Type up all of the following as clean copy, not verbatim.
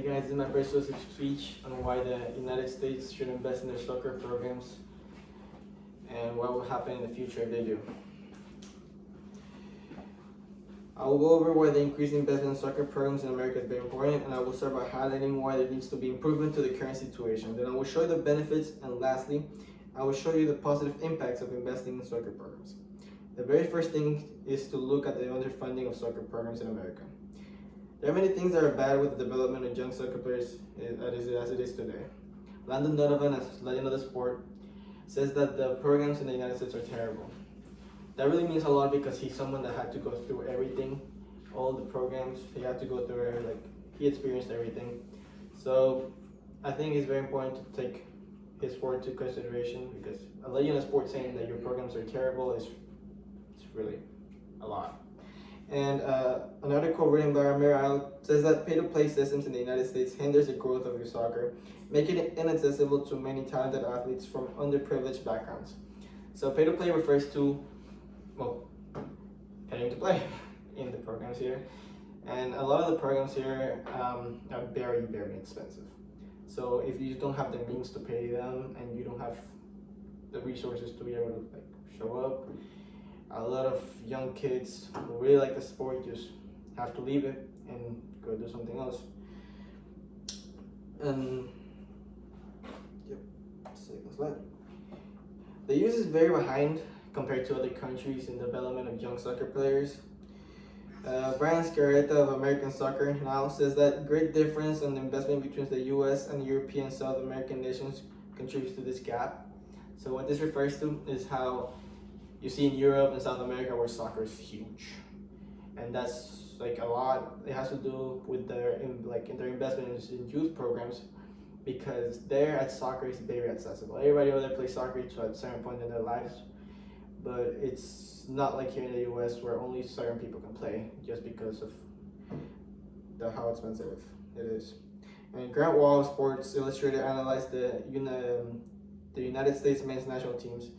guys, this is my persuasive speech on why the United States should invest in their soccer programs and what will happen in the future if they do. I will go over why the increased investment in soccer programs in America is very important, and I will start by highlighting why there needs to be improvement to the current situation. Then I will show you the benefits, and lastly, I will show you the positive impacts of investing in soccer programs. The very first thing is to look at the underfunding of soccer programs in America. There are many things that are bad with the development of young soccer players as it is today. Landon Donovan, as legend of the sport, says that the programs in the United States are terrible. That really means a lot because he's someone that had to go through everything, all the programs. He had to go through it, he experienced everything. So I think it's very important to take his sport into consideration, because a legend of sport saying that your programs are terrible is really a lot. And an article written by Amir says that pay-to-play systems in the United States hinders the growth of your soccer, making it inaccessible to many talented athletes from underprivileged backgrounds. So pay-to-play refers to, paying to play in the programs here. And a lot of the programs here are very, very expensive. So if you don't have the means to pay them and you don't have the resources to be able to show up, a lot of young kids who really like the sport just have to leave it and go do something else. And second slide. The US is very behind compared to other countries in development of young soccer players. Brian Scarretta of American Soccer Now says that great difference in investment between the US and European South American nations contributes to this gap. So what this refers to is how you see in Europe and South America where soccer is huge, and that's a lot. It has to do with their investment in youth programs, because there at soccer is very accessible. Everybody over there plays soccer to a certain point in their lives, but it's not like here in the US where only certain people can play just because of how expensive it is. And Grant Wall of Sports Illustrated analyzed the United States men's national team's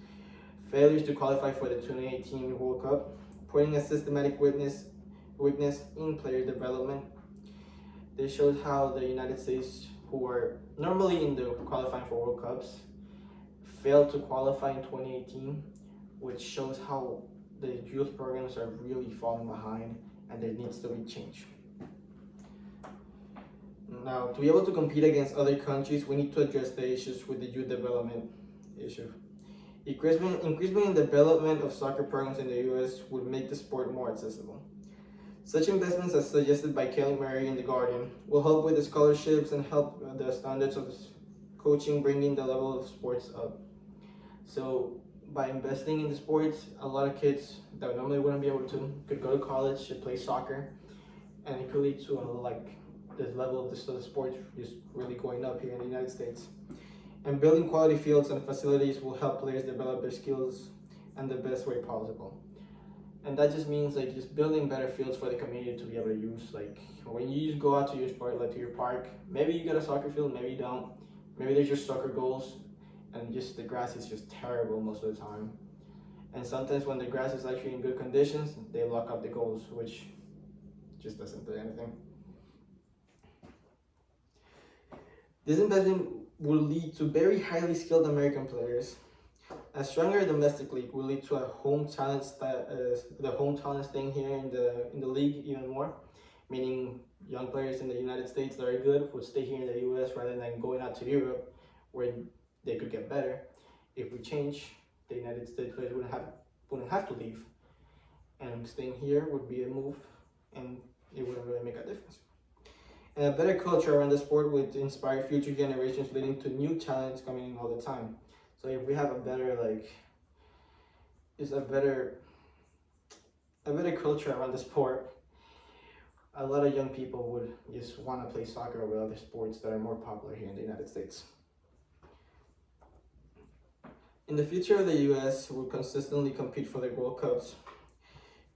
failures to qualify for the 2018 World Cup, pointing a systematic weakness in player development. They showed how the United States, who are normally in the qualifying for World Cups, failed to qualify in 2018, which shows how the youth programs are really falling behind and there needs to be change. Now, to be able to compete against other countries, we need to address the issues with the youth development issue. Increasement in development of soccer programs in the US would make the sport more accessible. Such investments, as suggested by Kelly Murray in The Guardian, will help with the scholarships and help the standards of coaching, bringing the level of sports up. So by investing in the sports, a lot of kids that normally wouldn't be able to could go to college to play soccer, and it could lead to the level of the sport just really going up here in the United States. And building quality fields and facilities will help players develop their skills in the best way possible. And that just means just building better fields for the community to be able to use. When you just go out to your sport, to your park, maybe you get a soccer field, maybe you don't. Maybe there's just soccer goals and just the grass is just terrible most of the time. And sometimes when the grass is actually in good conditions, they lock up the goals, which just doesn't do anything. This investment will lead to very highly skilled American players. A stronger domestic league will lead to the home talent staying here in the league even more, meaning young players in the United States that are good would stay here in the US rather than going out to Europe where they could get better. If we change, the United States players wouldn't have to leave, and staying here would be a move, and it wouldn't really make a difference. And a better culture around the sport would inspire future generations, leading to new talents coming in all the time. So if we have a better culture around the sport, a lot of young people would just want to play soccer over other sports that are more popular here in the United States. In the future of the US will consistently compete for the World Cups.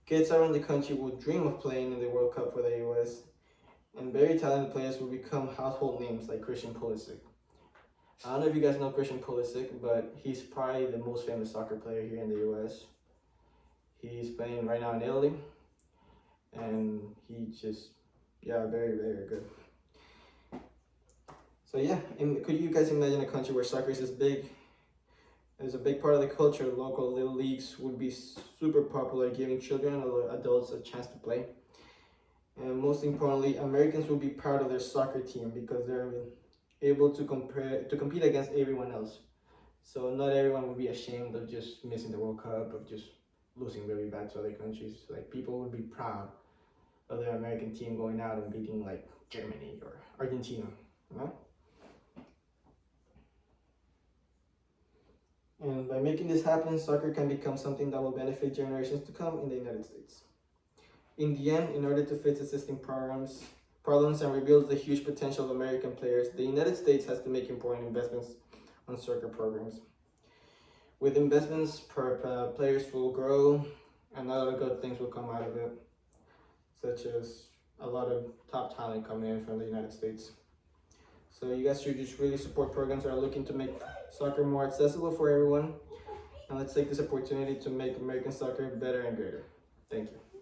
Kids around the country will dream of playing in the World Cup for the US, and very talented players will become household names like Christian Pulisic. I don't know if you guys know Christian Pulisic, but he's probably the most famous soccer player here in the US. He's playing right now in Italy, and he just, very, very good. So yeah, could you guys imagine a country where soccer is as big? As a big part of the culture, local little leagues would be super popular, giving children and adults a chance to play. And most importantly, Americans will be proud of their soccer team because they're able to compete against everyone else. So not everyone will be ashamed of just missing the World Cup, of just losing really bad to other countries. Like, people would be proud of their American team going out and beating like Germany or Argentina, you know? And by making this happen, soccer can become something that will benefit generations to come in the United States. In the end, in order to fix existing problems and rebuild the huge potential of American players, the United States has to make important investments on soccer programs. With investments, players will grow, and a lot of good things will come out of it, such as a lot of top talent coming in from the United States. So you guys should just really support programs that are looking to make soccer more accessible for everyone. And let's take this opportunity to make American soccer better and greater. Thank you.